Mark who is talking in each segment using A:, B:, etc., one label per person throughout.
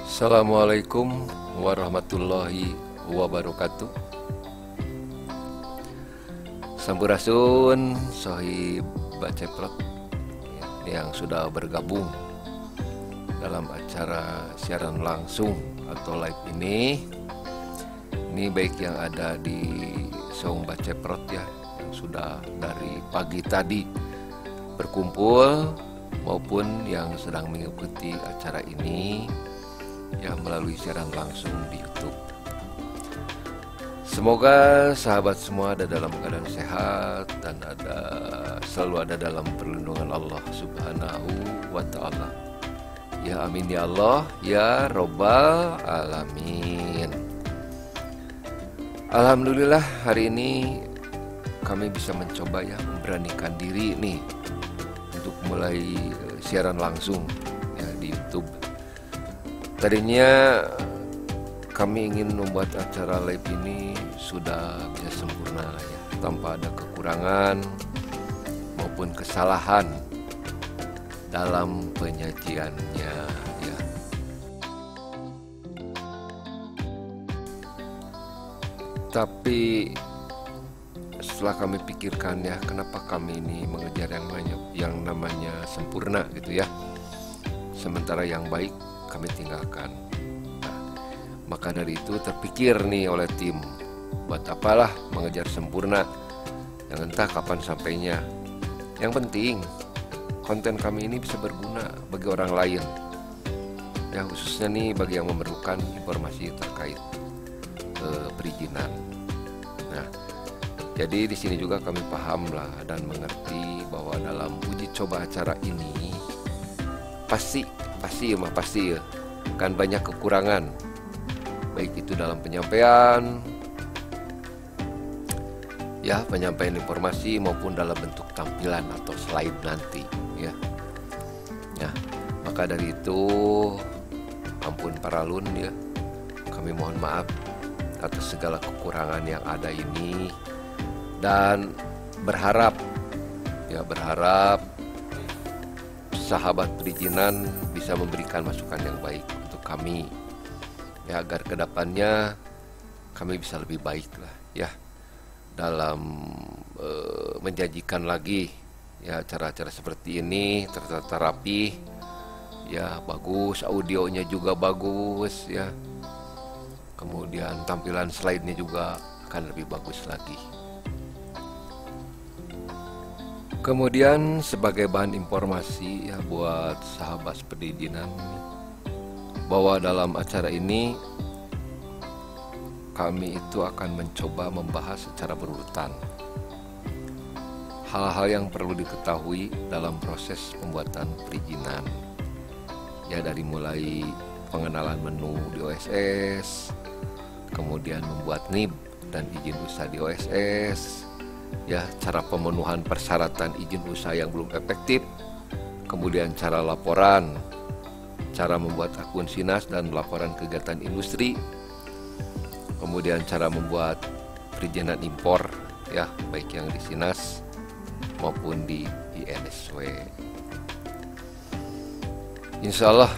A: Assalamualaikum warahmatullahi wabarakatuh. Sampurasun Sohib Baceprot yang sudah bergabung dalam acara siaran langsung atau live ini baik yang ada di Saung Baceprot ya, yang sudah dari pagi tadi berkumpul, maupun yang sedang mengikuti acara ini ya melalui siaran langsung di YouTube. Semoga sahabat semua ada dalam keadaan sehat dan selalu ada dalam perlindungan Allah Subhanahu wa Ta'ala. Ya amin ya Allah ya Robbal Alamin. Alhamdulillah hari ini kami bisa mencoba ya memberanikan diri nih untuk mulai siaran langsung ya di YouTube. Tadinya kami ingin membuat acara live ini sudah bisa sempurna ya, tanpa ada kekurangan maupun kesalahan dalam penyajiannya ya. Tapi setelah kami pikirkan ya, kenapa kami ini mengejar yang namanya sempurna gitu ya, sementara yang baik kami tinggalkan. Nah, maka dari itu terpikir nih oleh tim, buat apalah mengejar sempurna yang entah kapan sampainya. Yang penting konten kami ini bisa berguna bagi orang lain ya, khususnya nih bagi yang memerlukan informasi terkait perizinan. Nah, jadi di sini juga kami paham lah dan mengerti bahwa dalam uji coba acara ini pasti ya, kan banyak kekurangan, baik itu dalam penyampaian informasi maupun dalam bentuk tampilan atau slide nanti ya. Nah, maka dari itu ampun para lun ya, kami mohon maaf atas segala kekurangan yang ada ini, dan berharap sahabat perizinan bisa memberikan masukan yang baik untuk kami ya, agar kedepannya kami bisa lebih baik lah ya dalam menjanjikan lagi ya acara-acara seperti ini tertata rapi ya, bagus, audionya juga bagus ya, kemudian tampilan slide-nya juga akan lebih bagus lagi. Kemudian sebagai bahan informasi ya buat sahabat perizinan, bahwa dalam acara ini kami itu akan mencoba membahas secara berurutan hal-hal yang perlu diketahui dalam proses pembuatan perizinan ya, dari mulai pengenalan menu di OSS, kemudian membuat NIB dan izin usaha di OSS ya, cara pemenuhan persyaratan izin usaha yang belum efektif, kemudian cara laporan, cara membuat akun SINAS dan laporan kegiatan industri, kemudian cara membuat perizinan impor ya, baik yang di SINAS maupun di INSW. Insya Allah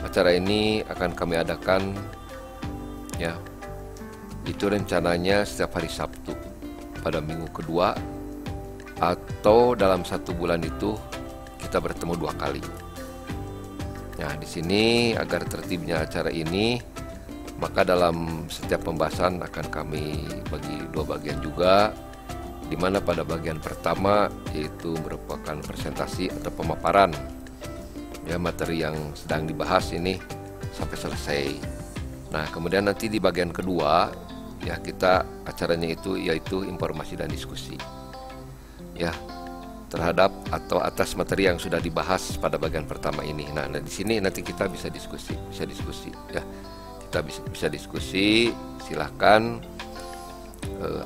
A: acara ini akan kami adakan ya, itu rencananya setiap hari Sabtu pada minggu kedua, atau dalam satu bulan itu kita bertemu 2 kali. Nah, di sini agar tertibnya acara ini, maka dalam setiap pembahasan akan kami bagi 2 bagian juga, di mana pada bagian pertama yaitu merupakan presentasi atau pemaparan ya materi yang sedang dibahas ini sampai selesai. Nah, kemudian nanti di bagian kedua ya, kita acaranya itu yaitu informasi dan diskusi ya terhadap atau atas materi yang sudah dibahas pada bagian pertama ini. Nah, di sini nanti kita bisa diskusi ya, kita bisa diskusi. Silahkan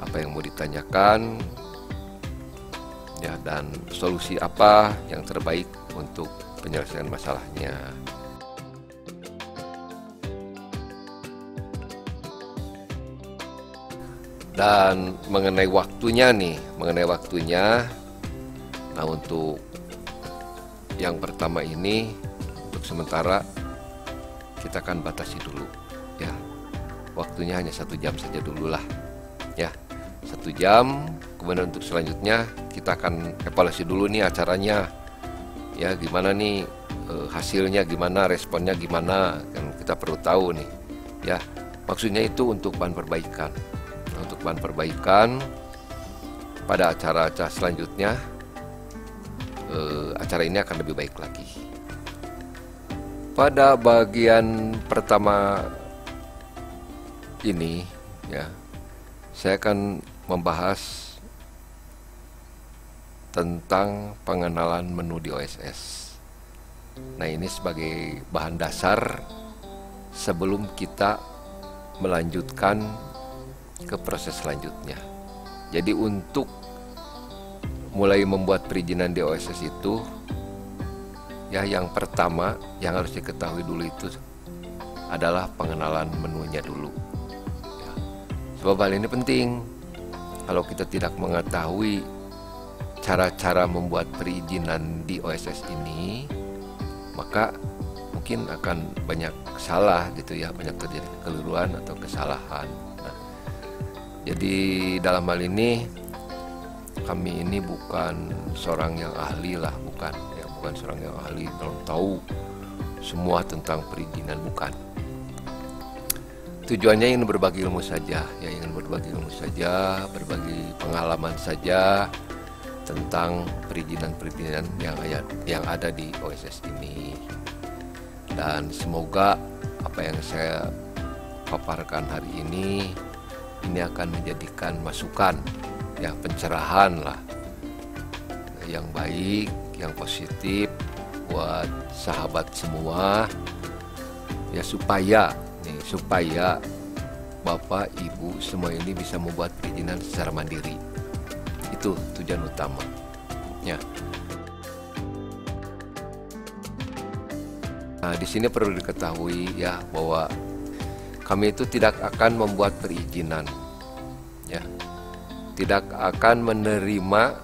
A: apa yang mau ditanyakan ya, dan solusi apa yang terbaik untuk penyelesaian masalahnya. Dan mengenai waktunya nih, nah untuk yang pertama ini, untuk sementara kita akan batasi dulu ya, waktunya hanya 1 jam saja dulu lah ya, 1 jam. Kemudian untuk selanjutnya kita akan evaluasi dulu nih acaranya ya, gimana nih hasilnya, gimana responnya, gimana, kan kita perlu tahu nih ya. Maksudnya itu untuk bahan perbaikan. Untuk bahan perbaikan pada acara-acara selanjutnya, acara ini akan lebih baik lagi. Pada bagian pertama ini ya, saya akan membahas tentang pengenalan menu di OSS. Nah, ini sebagai bahan dasar sebelum kita melanjutkan ke proses selanjutnya. Jadi untuk mulai membuat perizinan di OSS itu ya, yang pertama yang harus diketahui dulu itu adalah pengenalan menunya dulu ya. Sebab hal ini penting. Kalau kita tidak mengetahui cara-cara membuat perizinan di OSS ini, maka mungkin akan banyak salah gitu ya, banyak terjadi kekeliruan atau kesalahan. Jadi dalam hal ini kami ini bukan seorang yang ahli lah, bukan seorang yang ahli dalam tahu semua tentang perizinan, bukan. Tujuannya ingin berbagi ilmu saja, ya, berbagi pengalaman saja tentang perizinan yang ada di OSS ini. Dan semoga apa yang saya paparkan hari ini akan menjadikan masukan ya, pencerahan lah yang baik, yang positif buat sahabat semua ya, supaya Bapak Ibu semua ini bisa membuat perizinan secara mandiri. Itu tujuan utama ya. Nah, di sini perlu diketahui ya, bahwa kami itu tidak akan membuat perizinan ya, tidak akan menerima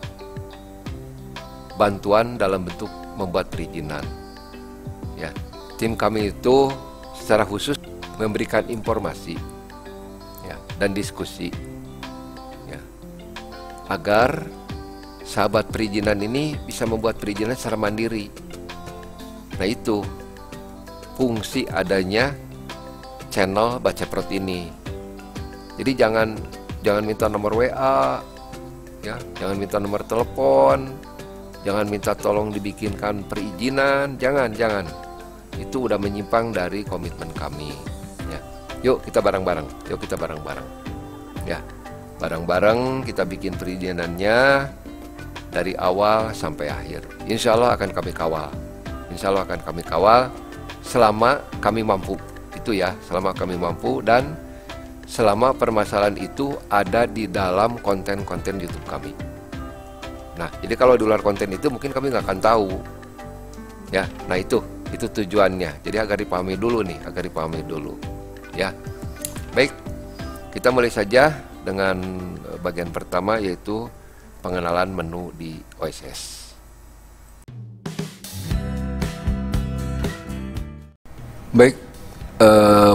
A: bantuan dalam bentuk membuat perizinan ya. Tim kami itu secara khusus memberikan informasi ya, dan diskusi ya, agar sahabat perizinan ini bisa membuat perizinan secara mandiri. Nah, itu fungsi adanya channel Baceprot ini. Jadi jangan minta nomor WA ya, jangan minta nomor telepon, jangan minta tolong dibikinkan perizinan, jangan. Itu udah menyimpang dari komitmen kami ya. Yuk kita bareng-bareng ya, bareng-bareng kita bikin perizinannya dari awal sampai akhir. Insya Allah akan kami kawal selama kami mampu. Itu ya, selama kami mampu dan selama permasalahan itu ada di dalam konten-konten YouTube kami. Nah, jadi kalau di luar konten itu mungkin kami nggak akan tahu ya. Nah, itu tujuannya. Jadi agar dipahami dulu ya. Baik, kita mulai saja dengan bagian pertama, yaitu pengenalan menu di OSS. Baik,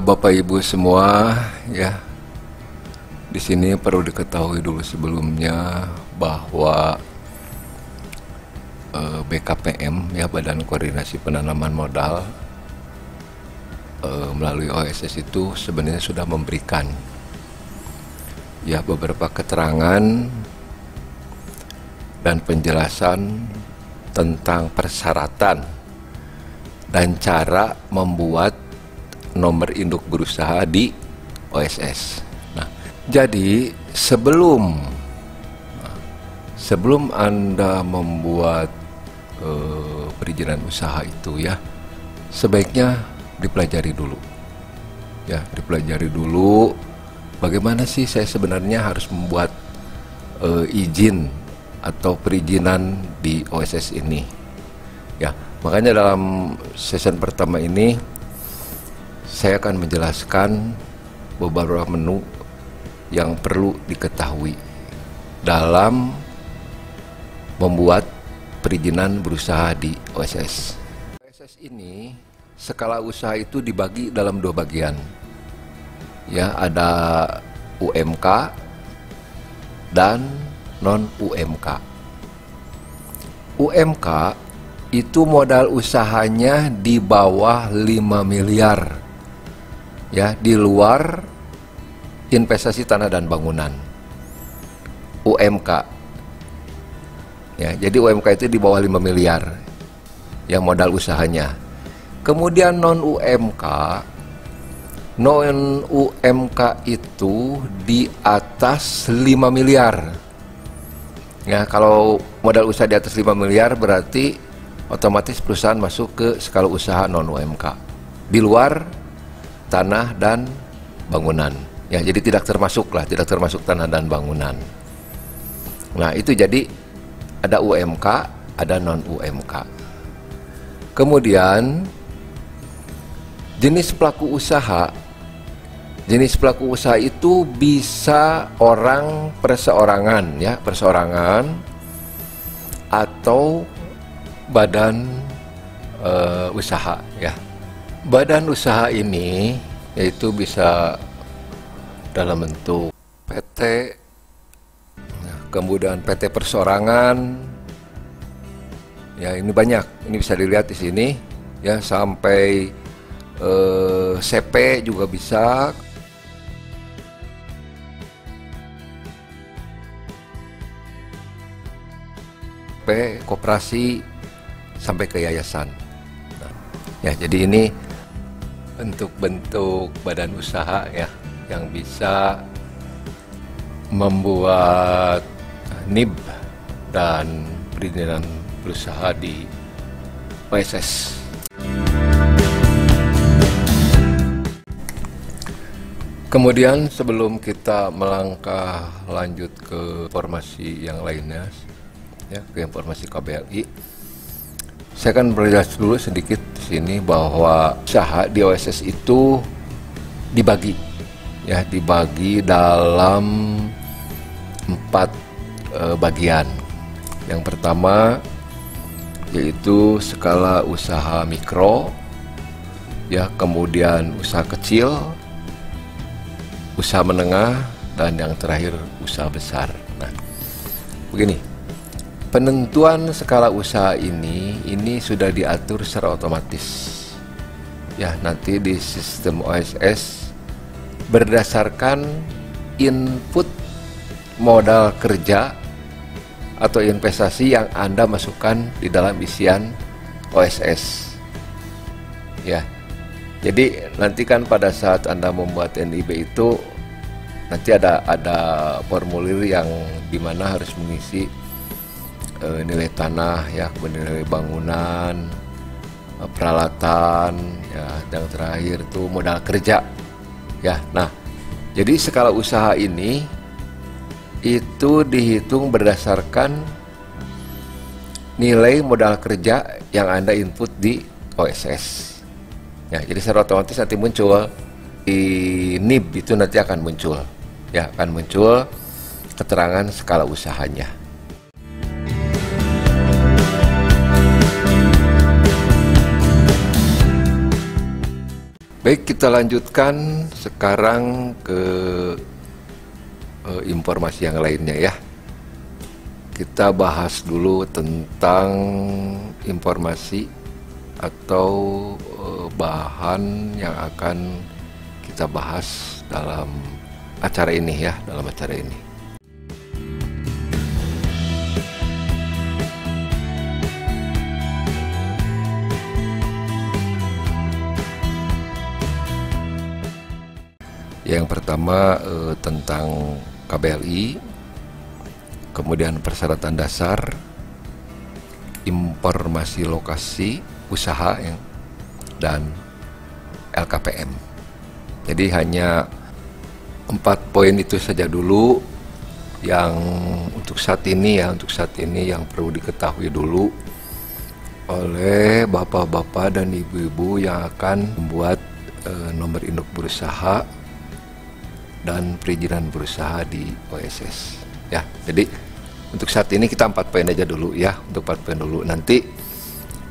A: Bapak Ibu semua ya, di sini perlu diketahui dulu sebelumnya bahwa BKPM ya, Badan Koordinasi Penanaman Modal, melalui OSS itu sebenarnya sudah memberikan ya beberapa keterangan dan penjelasan tentang persyaratan dan cara membuat nomor induk berusaha di OSS. Nah, jadi sebelum Anda membuat perizinan usaha itu ya, sebaiknya dipelajari dulu ya, bagaimana sih saya sebenarnya harus membuat izin atau perizinan di OSS ini. Ya, makanya dalam season pertama ini saya akan menjelaskan beberapa menu yang perlu diketahui dalam membuat perizinan berusaha di OSS. OSS ini skala usaha itu dibagi dalam dua bagian. Ya, ada UMK dan non UMK. UMK itu modal usahanya di bawah 5 miliar. Ya, di luar investasi tanah dan bangunan. UMK. Ya, jadi UMK itu di bawah 5 miliar yang modal usahanya. Kemudian non UMK itu di atas 5 miliar. Ya, kalau modal usaha di atas 5 miliar berarti otomatis perusahaan masuk ke skala usaha non UMK. Di luar tanah dan bangunan. Ya, jadi tidak termasuk tanah dan bangunan. Nah, itu jadi ada UMK, ada non UMK. Kemudian jenis pelaku usaha itu bisa orang perseorangan, ya, perseorangan atau badan usaha, ya. Badan usaha ini yaitu bisa dalam bentuk PT, kemudian PT perseorangan, ya, ini banyak, ini bisa dilihat di sini, ya, sampai CP juga bisa. Koperasi sampai ke yayasan. Nah, ya, jadi ini bentuk-bentuk badan usaha, ya, yang bisa membuat NIB dan perizinan berusaha di OSS. Kemudian sebelum kita melangkah lanjut ke informasi yang lainnya, ya, ke informasi KBLI, saya akan berjelas dulu sedikit di sini bahwa usaha di OSS itu dibagi, ya, dibagi dalam 4 bagian. Yang pertama yaitu skala usaha mikro, ya, kemudian usaha kecil, usaha menengah, dan yang terakhir usaha besar. Nah, begini, penentuan skala usaha ini sudah diatur secara otomatis, ya, nanti di sistem OSS berdasarkan input modal kerja atau investasi yang Anda masukkan di dalam isian OSS, ya. Jadi nanti kan pada saat Anda membuat NIB itu nanti ada formulir yang dimana harus mengisi nilai tanah, ya, nilai bangunan, peralatan, ya, dan terakhir itu modal kerja, ya. Nah, jadi skala usaha ini itu dihitung berdasarkan nilai modal kerja yang Anda input di OSS. Ya, jadi secara otomatis nanti muncul di NIB itu nanti akan muncul, ya, akan muncul keterangan skala usahanya. Baik, kita lanjutkan sekarang ke informasi yang lainnya, ya. Kita bahas dulu tentang informasi atau bahan yang akan kita bahas dalam acara ini, ya, dalam acara ini. Yang pertama tentang KBLI, kemudian persyaratan dasar, informasi lokasi usaha, ya, dan LKPM. Jadi hanya 4 poin itu saja dulu Yang untuk saat ini yang perlu diketahui dulu oleh bapak-bapak dan ibu-ibu yang akan membuat nomor induk berusaha dan perizinan berusaha di OSS ya. Jadi untuk saat ini kita 4 poin aja dulu ya, untuk 4 poin dulu. Nanti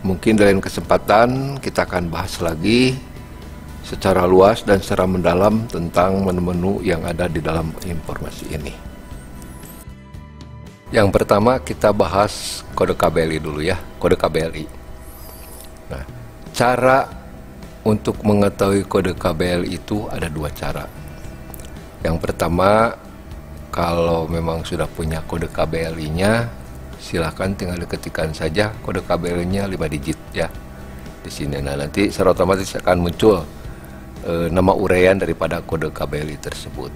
A: mungkin dalam kesempatan kita akan bahas lagi secara luas dan secara mendalam tentang menu-menu yang ada di dalam informasi ini. Yang pertama kita bahas kode KBLI dulu ya, kode KBLI. Nah, cara untuk mengetahui kode KBLI itu ada 2 cara. Yang pertama, kalau memang sudah punya kode KBLI-nya, silahkan tinggal diketikkan saja kode KBLI-nya 5 digit ya di sini. Nah, nanti secara otomatis akan muncul nama uraian daripada kode KBLI tersebut.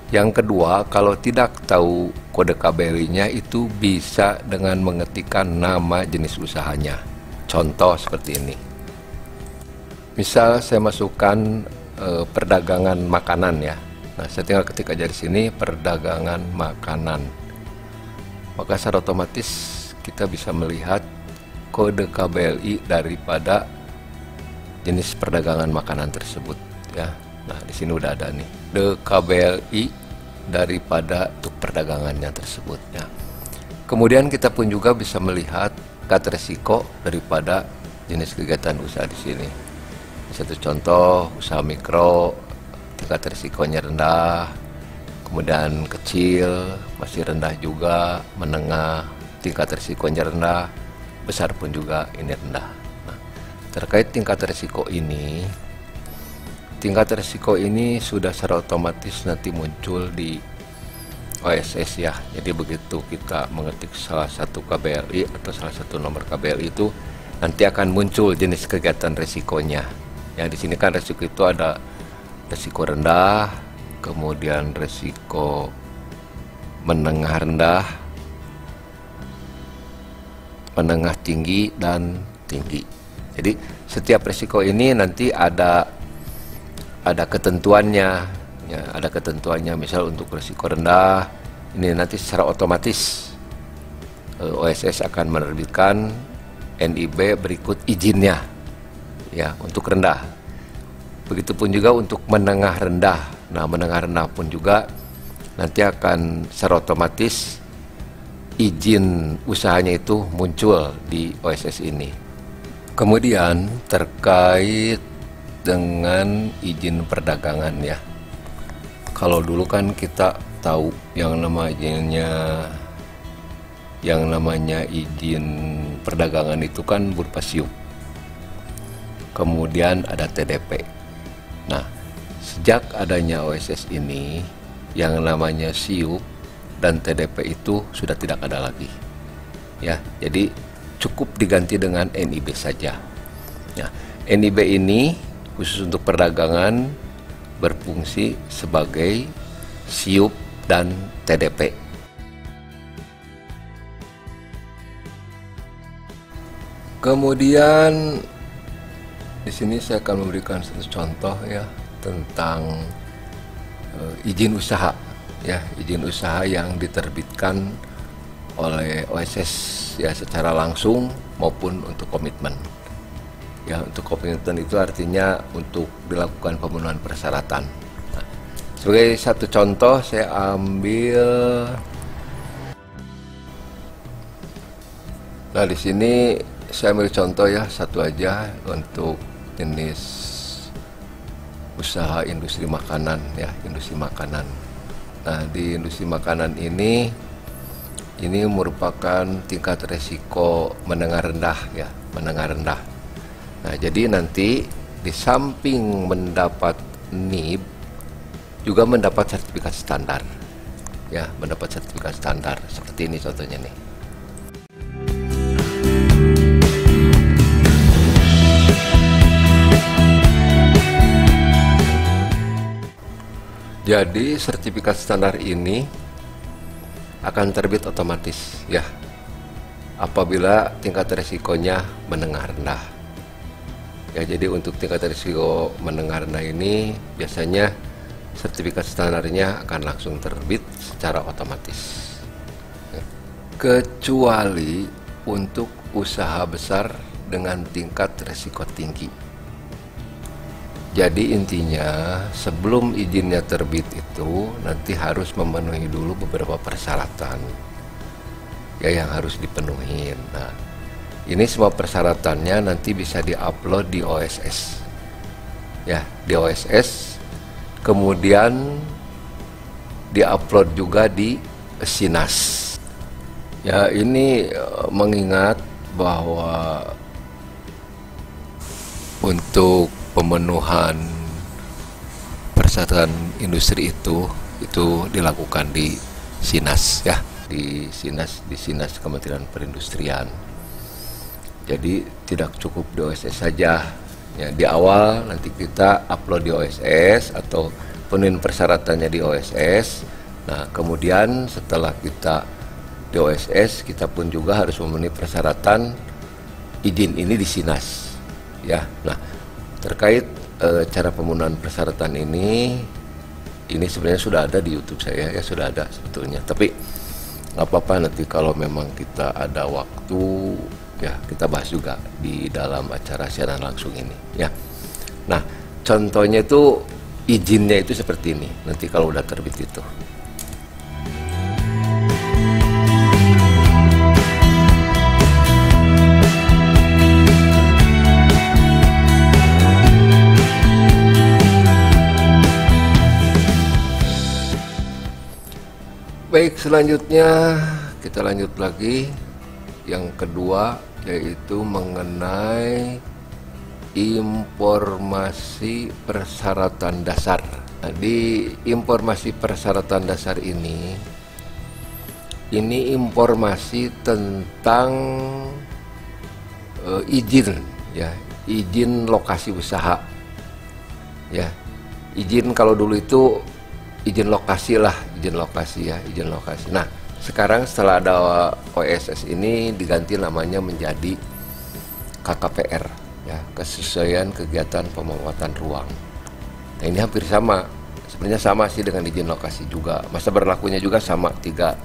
A: Yang kedua, kalau tidak tahu kode KBLI-nya itu bisa dengan mengetikkan nama jenis usahanya. Contoh seperti ini. Misal saya masukkan perdagangan makanan ya. Nah, saya tinggal ketik aja di sini perdagangan makanan. Maka secara otomatis kita bisa melihat kode KBLI daripada jenis perdagangan makanan tersebut ya. Nah, di sini udah ada nih kode KBLI daripada untuk perdagangannya tersebut ya. Kemudian kita pun juga bisa melihat tingkat resiko daripada jenis kegiatan usaha di sini. Satu contoh, usaha mikro tingkat risikonya rendah, kemudian kecil masih rendah juga, menengah tingkat risikonya rendah, besar pun juga ini rendah. Nah, terkait tingkat risiko ini sudah secara otomatis nanti muncul di OSS ya. Jadi begitu kita mengetik salah satu KBLI atau salah satu nomor KBLI itu nanti akan muncul jenis kegiatan risikonya. Yang di sini kan risiko itu ada risiko rendah, kemudian risiko menengah rendah, menengah tinggi, dan tinggi. Jadi setiap risiko ini nanti ada ketentuannya ya, ada ketentuannya. Misal untuk risiko rendah ini nanti secara otomatis OSS akan menerbitkan NIB berikut izinnya ya untuk rendah. Begitupun juga untuk menengah rendah. Nah, menengah rendah pun juga nanti akan secara otomatis izin usahanya itu muncul di OSS ini. Kemudian terkait dengan izin perdagangan ya. Kalau dulu kan kita tahu yang namanya izin perdagangan itu kan berupa SIUP. Kemudian ada TDP. Nah, sejak adanya OSS ini yang namanya SIUP dan TDP itu sudah tidak ada lagi. Ya, jadi cukup diganti dengan NIB saja. Ya, NIB ini khusus untuk perdagangan berfungsi sebagai SIUP dan TDP. Kemudian di sini saya akan memberikan satu contoh ya tentang izin usaha ya, izin usaha yang diterbitkan oleh OSS ya secara langsung maupun untuk komitmen. Ya, untuk komitmen itu artinya untuk dilakukan pemenuhan persyaratan. Nah, sebagai satu contoh saya ambil. Nah, di sini saya ambil contoh ya satu aja untuk jenis usaha industri makanan ya, industri makanan. Nah, di industri makanan ini merupakan tingkat resiko menengah rendah ya, menengah rendah. Nah, jadi nanti di samping mendapat NIB juga mendapat sertifikat standar. Ya, mendapat sertifikat standar. Seperti ini contohnya nih. Jadi sertifikat standar ini akan terbit otomatis ya apabila tingkat resikonya menengah rendah. Ya, jadi untuk tingkat risiko menengah rendah ini biasanya sertifikat standarnya akan langsung terbit secara otomatis. Kecuali untuk usaha besar dengan tingkat resiko tinggi. Jadi intinya sebelum izinnya terbit itu nanti harus memenuhi dulu beberapa persyaratan ya yang harus dipenuhi. Nah, ini semua persyaratannya nanti bisa diupload di OSS. Ya, di OSS. Kemudian diupload juga di SINAS. Ya, ini mengingat bahwa untuk pemenuhan persyaratan industri itu dilakukan di SINAS ya, di SINAS Kementerian Perindustrian. Jadi tidak cukup di OSS saja. Ya, di awal nanti kita upload di OSS atau penuhin persyaratannya di OSS. Nah, kemudian setelah kita di OSS, kita pun juga harus memenuhi persyaratan izin ini di SINAS. Ya, nah terkait cara pemenuhan persyaratan ini sebenarnya sudah ada di YouTube saya ya, sudah ada sebetulnya. Tapi nggak apa-apa, nanti kalau memang kita ada waktu ya kita bahas juga di dalam acara siaran langsung ini ya. Nah, contohnya itu izinnya itu seperti ini. Nanti kalau udah terbit itu. Baik, selanjutnya kita lanjut lagi. Yang kedua yaitu mengenai informasi persyaratan dasar. Nah, di informasi persyaratan dasar ini informasi tentang izin ya, izin lokasi usaha. Ya, izin kalau dulu itu izin lokasi lah, izin lokasi ya, izin lokasi. Nah, sekarang setelah ada OSS ini diganti namanya menjadi KKPR ya, kesesuaian kegiatan pemanfaatan ruang. Nah, ini hampir sama, sebenarnya sama sih dengan izin lokasi juga. Masa berlakunya juga sama 3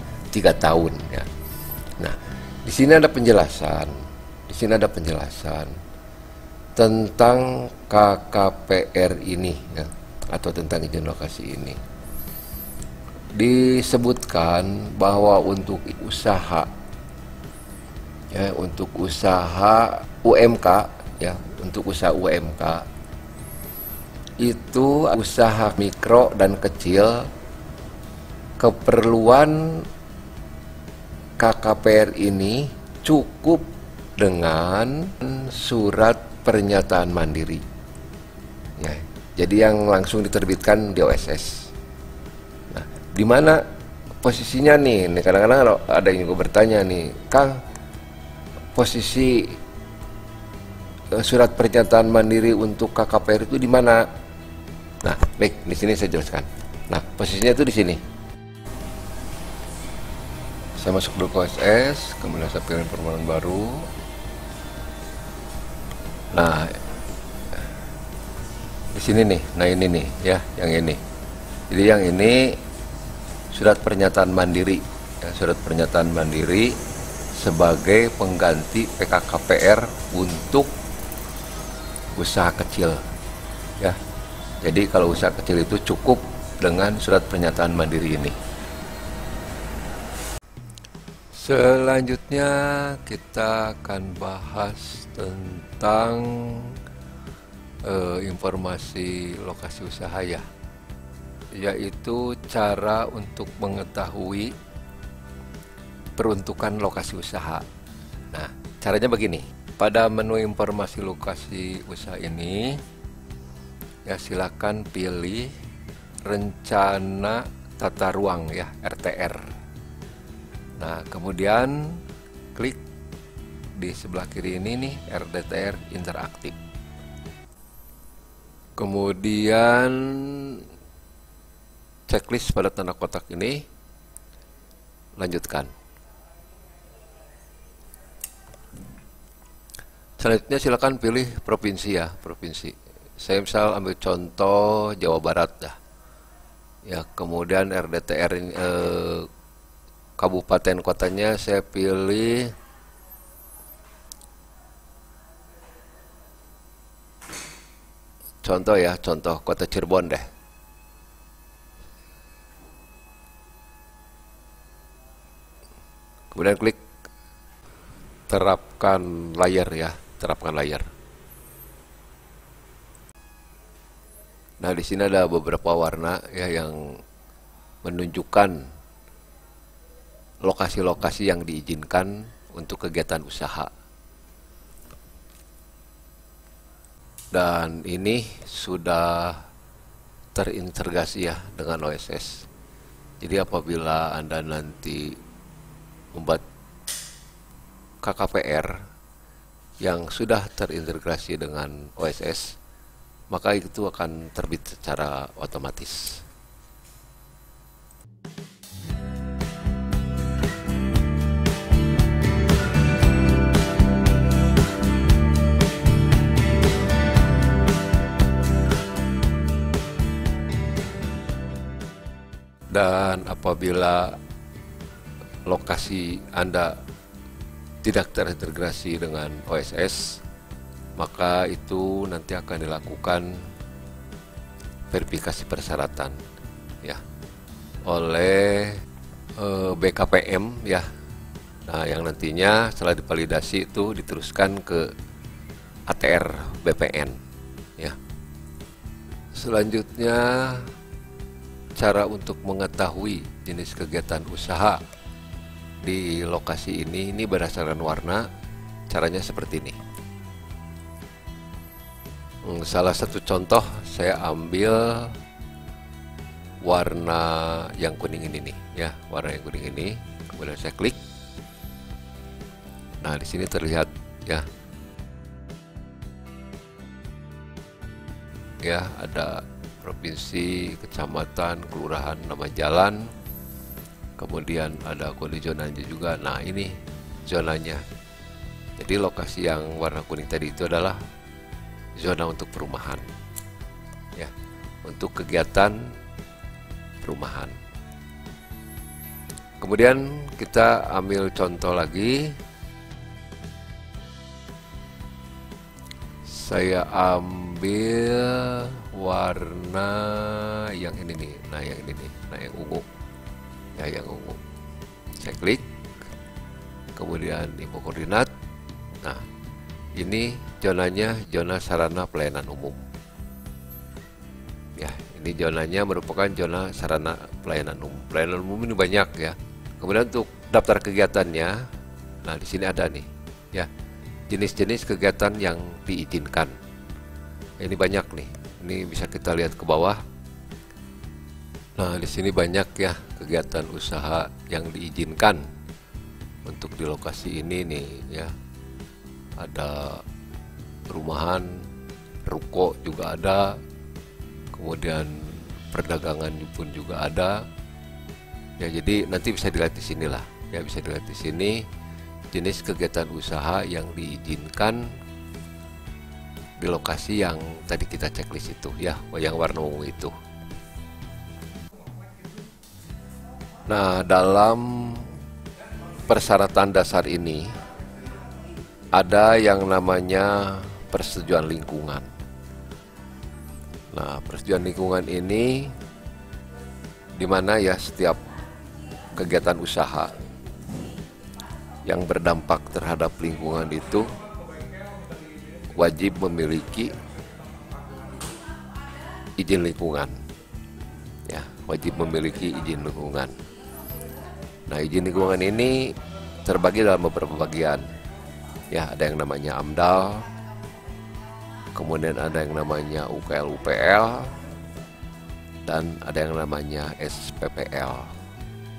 A: tahun ya. Nah, di sini ada penjelasan. Di sini ada penjelasan tentang KKPR ini ya, atau tentang izin lokasi ini. Disebutkan bahwa untuk usaha ya, untuk usaha UMK ya, untuk usaha UMK itu usaha mikro dan kecil, keperluan KKPR ini cukup dengan surat pernyataan mandiri ya. Jadi yang langsung diterbitkan di OSS. Di mana posisinya nih? Kadang-kadang ada yang juga bertanya nih, Kang, posisi surat pernyataan mandiri untuk KKPR itu di mana? Nah, baik, di sini saya jelaskan. Nah, posisinya itu di sini. Saya masuk dulu ke OSS, kemudian saya pilih permohonan baru. Nah, di sini nih. Nah, ini nih ya, yang ini. Jadi yang ini surat pernyataan mandiri ya, surat pernyataan mandiri sebagai pengganti PKKPR untuk usaha kecil ya. Jadi kalau usaha kecil itu cukup dengan surat pernyataan mandiri ini. Selanjutnya kita akan bahas tentang informasi lokasi usaha ya, yaitu cara untuk mengetahui peruntukan lokasi usaha. Nah, caranya begini. Pada menu informasi lokasi usaha ini, ya silakan pilih rencana tata ruang ya, RTR. Nah, kemudian klik di sebelah kiri ini nih, RDTR interaktif. Kemudian checklist pada tanda kotak ini, lanjutkan. Selanjutnya silakan pilih provinsi ya, provinsi. Saya misal ambil contoh Jawa Barat ya. Ya, kemudian RDTR kabupaten kotanya saya pilih contoh ya, contoh kota Cirebon deh. Kemudian klik terapkan layar ya, terapkan layar. Nah, di sini ada beberapa warna ya yang menunjukkan lokasi-lokasi yang diizinkan untuk kegiatan usaha. Dan ini sudah terintegrasi ya dengan OSS. Jadi apabila Anda nanti membuat KKPR yang sudah terintegrasi dengan OSS, maka itu akan terbit secara otomatis. Dan apabila lokasi Anda tidak terintegrasi dengan OSS, maka itu nanti akan dilakukan verifikasi persyaratan ya oleh BKPM ya. Nah, yang nantinya setelah divalidasi itu diteruskan ke ATR BPN ya. Selanjutnya, cara untuk mengetahui jenis kegiatan usaha di lokasi ini berdasarkan warna. Caranya seperti ini. Salah satu contoh saya ambil warna yang kuning ini nih ya, warna yang kuning ini. Kemudian saya klik. Nah, di sini terlihat ya. Ya, ada provinsi, kecamatan, kelurahan, nama jalan. Kemudian ada kode zonanya juga. Nah, ini zonanya. Jadi lokasi yang warna kuning tadi itu adalah zona untuk perumahan. Ya, untuk kegiatan perumahan. Kemudian kita ambil contoh lagi. Saya ambil warna yang ini nih. Nah, yang ini nih. Nah, yang ungu. Ya, yang ungu. Saya klik. Kemudian info koordinat. Nah, ini zonanya zona sarana pelayanan umum. Ya, ini zonanya merupakan zona sarana pelayanan umum. Pelayanan umum ini banyak ya. Kemudian untuk daftar kegiatannya, nah di sini ada nih, ya, jenis-jenis kegiatan yang diizinkan. Ini banyak nih. Ini bisa kita lihat ke bawah. Nah, di sini banyak ya kegiatan usaha yang diizinkan untuk di lokasi ini nih ya. Ada perumahan, ruko juga ada, kemudian perdagangan pun juga ada. Ya, jadi nanti bisa dilihat di sini lah. Ya, bisa dilihat di sini jenis kegiatan usaha yang diizinkan di lokasi yang tadi kita checklist itu ya, yang warna ungu itu. Nah, dalam persyaratan dasar ini ada yang namanya persetujuan lingkungan. Nah, persetujuan lingkungan ini di mana ya setiap kegiatan usaha yang berdampak terhadap lingkungan itu wajib memiliki izin lingkungan. Ya, wajib memiliki izin lingkungan. Nah, izin lingkungan ini terbagi dalam beberapa bagian. Ya, ada yang namanya AMDAL, kemudian ada yang namanya UKL UPL, dan ada yang namanya SPPL.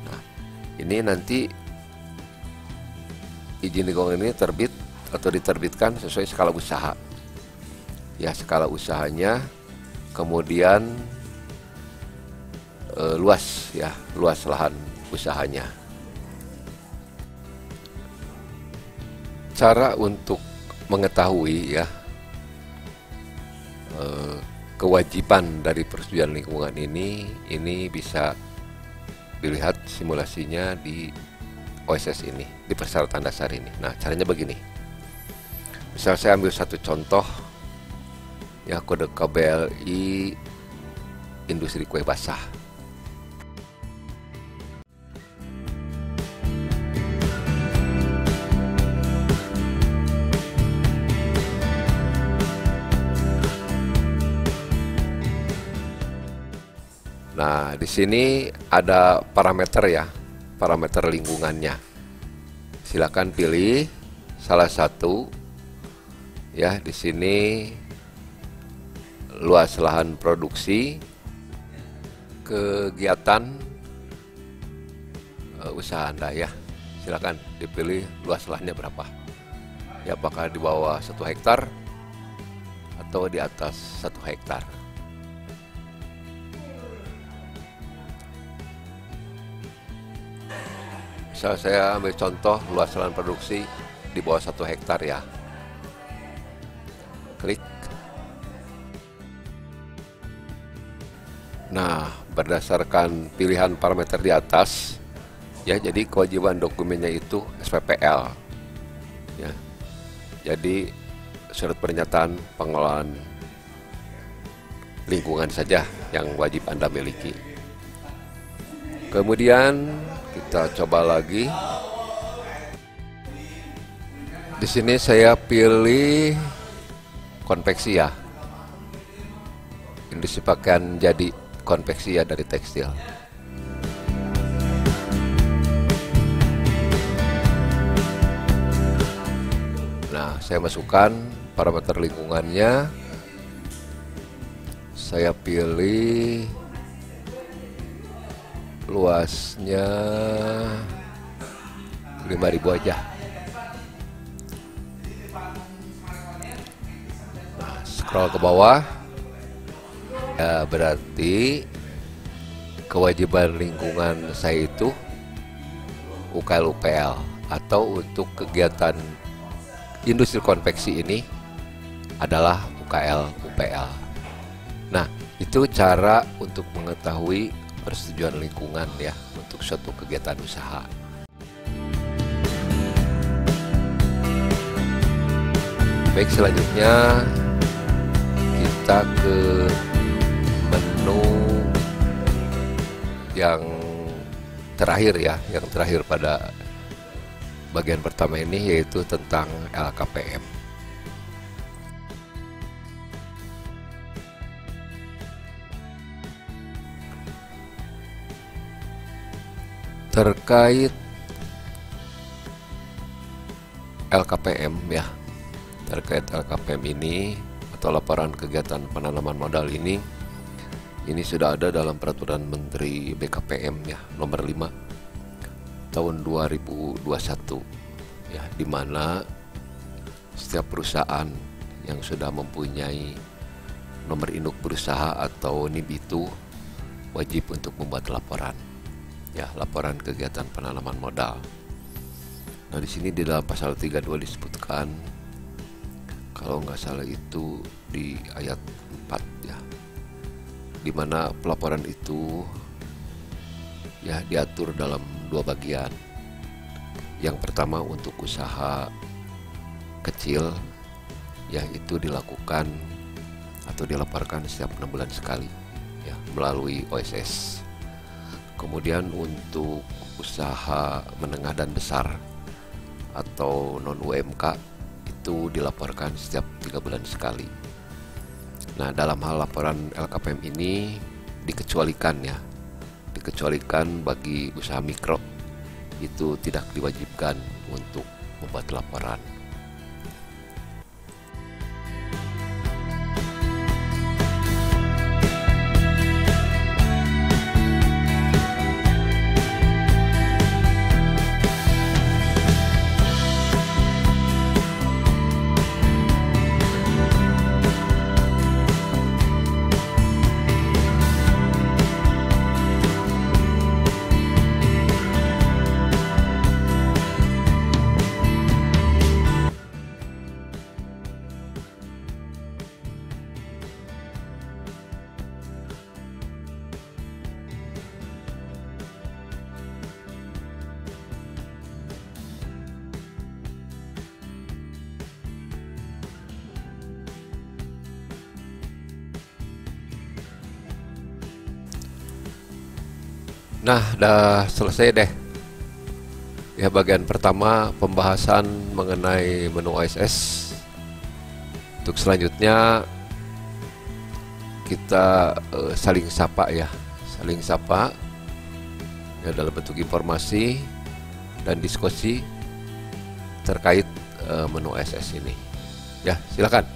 A: Nah, ini nanti izin lingkungan ini terbit atau diterbitkan sesuai skala usaha. Ya, skala usahanya, kemudian luas ya, luas lahan usahanya. Cara untuk mengetahui ya kewajiban dari persetujuan lingkungan ini bisa dilihat simulasinya di OSS ini, di persyaratan dasar ini. Nah, caranya begini. Misal saya ambil satu contoh, ya, kode KBLI industri kue basah. Nah, di sini ada parameter ya, parameter lingkungannya. Silakan pilih salah satu. Ya, di sini luas lahan produksi, kegiatan usaha Anda ya. Silakan dipilih luas lahannya berapa. Ya, apakah di bawah 1 hektar atau di atas 1 hektar. Misal saya ambil contoh luas lahan produksi di bawah 1 hektar ya. Klik. Nah, berdasarkan pilihan parameter di atas, ya, jadi kewajiban dokumennya itu SPPL. Ya, jadi surat pernyataan pengelolaan lingkungan saja yang wajib Anda miliki. Kemudian kita coba lagi. Di sini saya pilih konveksi ya. Industri pakaian jadi konveksi ya, dari tekstil. Nah, saya masukkan parameter lingkungannya. Saya pilih luasnya 5.000 aja. Nah, scroll ke bawah. Ya, berarti kewajiban lingkungan saya itu UKL UPL, atau untuk kegiatan industri konveksi ini adalah UKL UPL. Nah, itu cara untuk mengetahui persetujuan lingkungan ya untuk suatu kegiatan usaha. Baik, selanjutnya kita ke menu yang terakhir ya, yang terakhir pada bagian pertama ini, yaitu tentang LKPM. Terkait LKPM ya, terkait LKPM ini atau laporan kegiatan penanaman modal ini sudah ada dalam peraturan Menteri BKPM ya, nomor 5 tahun 2021 ya, di mana setiap perusahaan yang sudah mempunyai nomor induk berusaha atau NIB itu wajib untuk membuat laporan ya, laporan kegiatan penanaman modal. Nah, di sini di dalam pasal 32 disebutkan, kalau nggak salah itu di ayat 4 ya, di mana pelaporan itu ya diatur dalam 2 bagian. Yang pertama untuk usaha kecil ya, itu dilakukan atau dilaporkan setiap 6 bulan sekali ya, melalui OSS. Kemudian untuk usaha menengah dan besar atau non UMK itu dilaporkan setiap 3 bulan sekali. Nah, dalam hal laporan LKPM ini dikecualikan ya, dikecualikan bagi usaha mikro, itu tidak diwajibkan untuk membuat laporan. Nah, udah selesai deh. Ya, bagian pertama pembahasan mengenai menu OSS. Untuk selanjutnya kita saling sapa ya, ya dalam bentuk informasi dan diskusi terkait menu OSS ini. Ya, silakan.